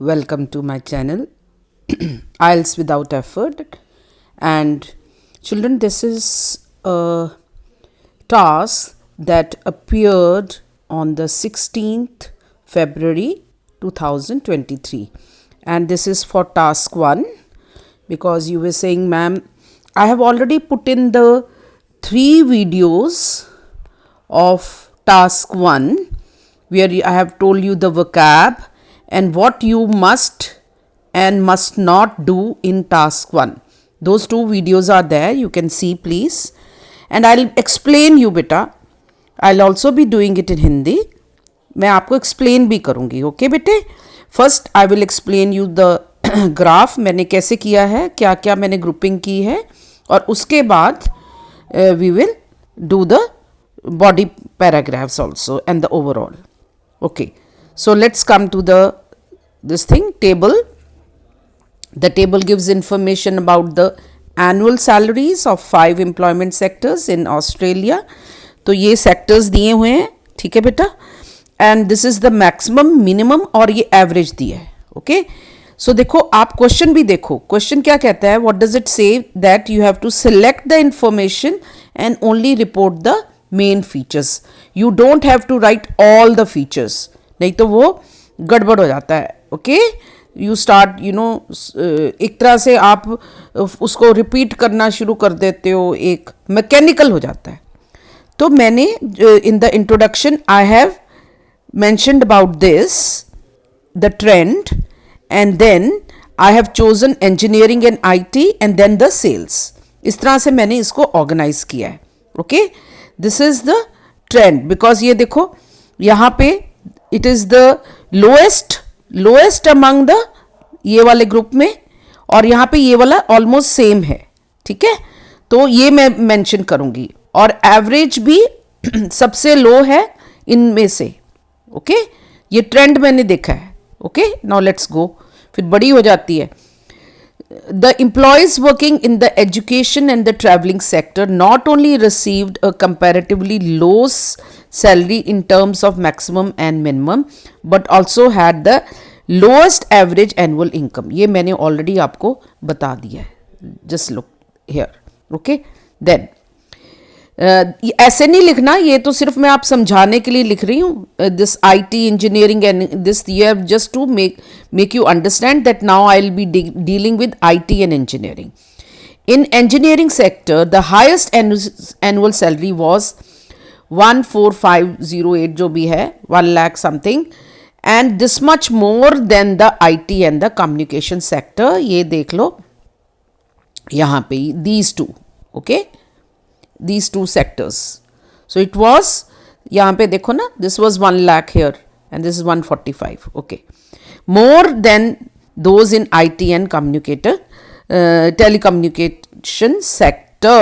Welcome to my channel IELTS without effort. And children, this is a task that appeared on the 16th February 2023, and this is for task 1, because you were saying, ma'am, I have already put in the 3 videos of task 1 where I have told you the vocab and what you must and must not do in task 1. Those 2 videos are there, you can see please, and I'll explain you beta. I'll also be doing it in Hindi. मैं आपको explain भी करूँगी, okay बेटे. First I will explain you the graph, मैंने कैसे किया है, क्या क्या मैंने ग्रुपिंग की है, और उसके बाद we will do the body paragraphs also and the overall. Okay, so let's come to this thing, table. The table gives information about the annual salaries of 5 employment sectors in Australia. तो ये sectors दिए हुए हैं, ठीक है बेटा, and this is the maximum, minimum और ये average दिया है. Okay, so देखो आप क्वेश्चन भी देखो, क्वेश्चन क्या कहता है, what does it say, that you have to select the information and only report the main features. You don't have to write all the features, नहीं तो वो गड़बड़ हो जाता है. ओके, यू स्टार्ट एक तरह से आप उसको रिपीट करना शुरू कर देते हो, एक मैकेनिकल हो जाता है. तो मैंने in the introduction I have mentioned about this the trend, and then I have chosen engineering and IT and then the sales. इस तरह से मैंने इसको ऑर्गेनाइज किया है. Okay, this is the trend, because ये देखो यहाँ पे it is the lowest among the ये वाले ग्रुप में, और यहाँ पे ये वाला ऑलमोस्ट सेम है. ठीक है, तो ये मैं मेंशन करूंगी, और एवरेज भी सबसे लो है इनमें से. ओके, ये ट्रेंड मैंने देखा है. ओके, नाउ लेट्स गो, फिर बड़ी हो जाती है. The employees working in the education and the traveling sector not only received a comparatively low salary in terms of maximum and minimum, but also had the lowest average annual income. ये मैंने already आपको बता दिया है. Just look here. Okay, then ऐसे नहीं लिखना, ये तो सिर्फ मैं आप समझाने के लिए लिख रही हूँ. This IT engineering and this year just to make you understand that now I will be dealing with IT and engineering. In engineering sector the highest annual salary was 14508, जो भी है 1 lakh something, and this much more than the IT and the communication sector. ये देख लो यहाँ पे these two. Okay, these 2 sectors. So it was, यहाँ पे देखो ना, this was 1 lakh here and this is 145. Okay, more than those in IT and telecommunication sector.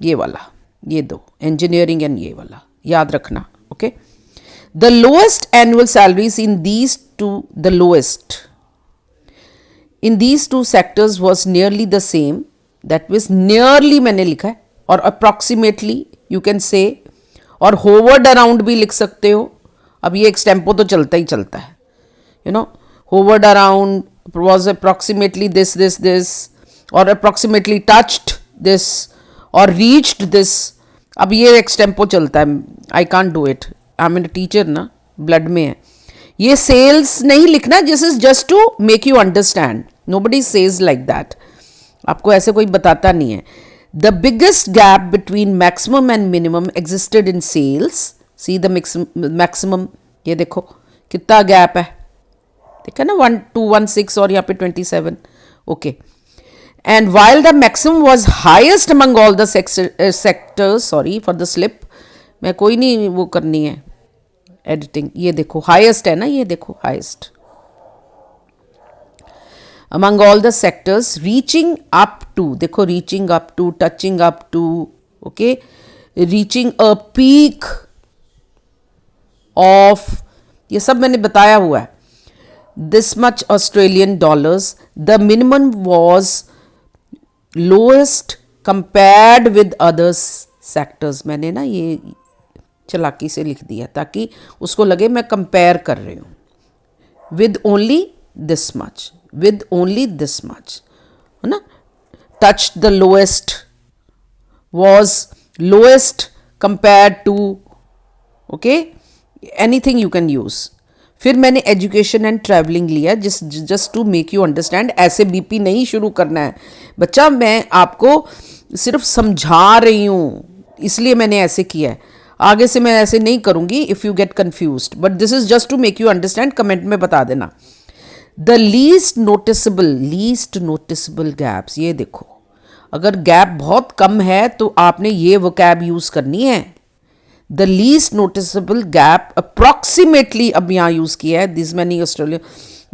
ये वाला, ये दो engineering and ये वाला याद रखना. Okay, the lowest annual salaries in these two sectors was nearly the same. That was nearly मैंने लिखा है, और अप्रॉक्सीमेटली यू कैन से, और होवर्ड अराउंड भी लिख सकते हो. अब ये एक्सटेम्पो तो चलता ही चलता है, hovered around was approximately this, और अप्रॉक्सीमेटली टच्ड दिस, और रीच्ड दिस. अब ये एक्सटेम्पो चलता है. I can't do it, I am a teacher ना, ब्लड में है. ये सेल्स नहीं लिखना, this is just to make you understand. Nobody says like that, आपको ऐसे कोई बताता नहीं है. The biggest gap between maximum and minimum existed in sales. See the maximum, ये देखो कितना गैप है, देखा ना, 1216 और यहाँ पे 27. Okay, and while the maximum was highest among all the sectors, sorry for the slip, मैं कोई नहीं वो करनी है एडिटिंग. ये देखो highest है ना, ये देखो highest among all the sectors, reaching up to, देखो reaching up to, touching up to, okay, reaching a peak of, ये सब मैंने बताया हुआ है, this much Australian dollars. The minimum was lowest compared with other sectors. मैंने ना ये चालाकी से लिख दिया ताकि उसको लगे मैं कंपेयर कर रही हूँ with only this much, with only this much, है ना. Touched the lowest, was lowest compared to, okay, anything you can use. फिर मैंने एजुकेशन एंड ट्रैवलिंग लिया, just to make you understand. ऐसे बीपी नहीं शुरू करना है बच्चा, मैं आपको सिर्फ समझा रही हूँ, इसलिए मैंने ऐसे किया है. आगे से मैं ऐसे नहीं करूँगी if you get confused, but this is just to make you understand. Comment में बता देना. द लीस्ट नोटिसेबल गैप्स, ये देखो, अगर गैप बहुत कम है तो आपने ये वोकैब यूज़ करनी है. The least noticeable gap approximately, अब यहाँ यूज़ किया है, this many Australia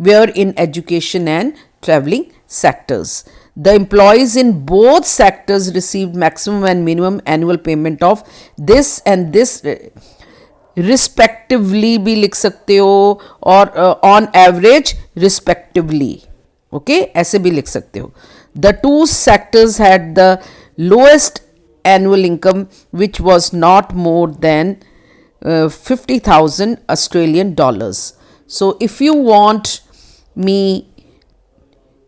were in education and travelling sectors. The employees in both sectors received maximum and minimum annual payment of this and this respectively भी लिख सकते हो, और on average respectively, okay, ऐसे भी लिख सकते हो. The two sectors had the lowest annual income, which was not more than 50,000 Australian dollars. So if you want me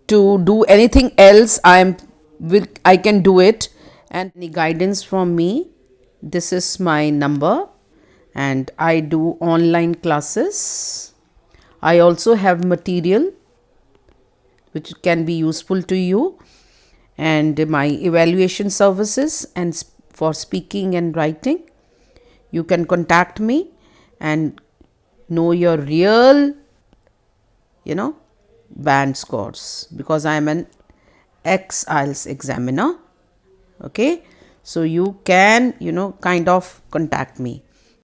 to do anything else, I can do it. And any guidance from me, this is my number, and I do online classes. I also have material which can be useful to you, and my evaluation services and for speaking and writing. You can contact me and know your real, band scores, because I am an Ex IELTS Examiner. Okay, so you can kind of contact me.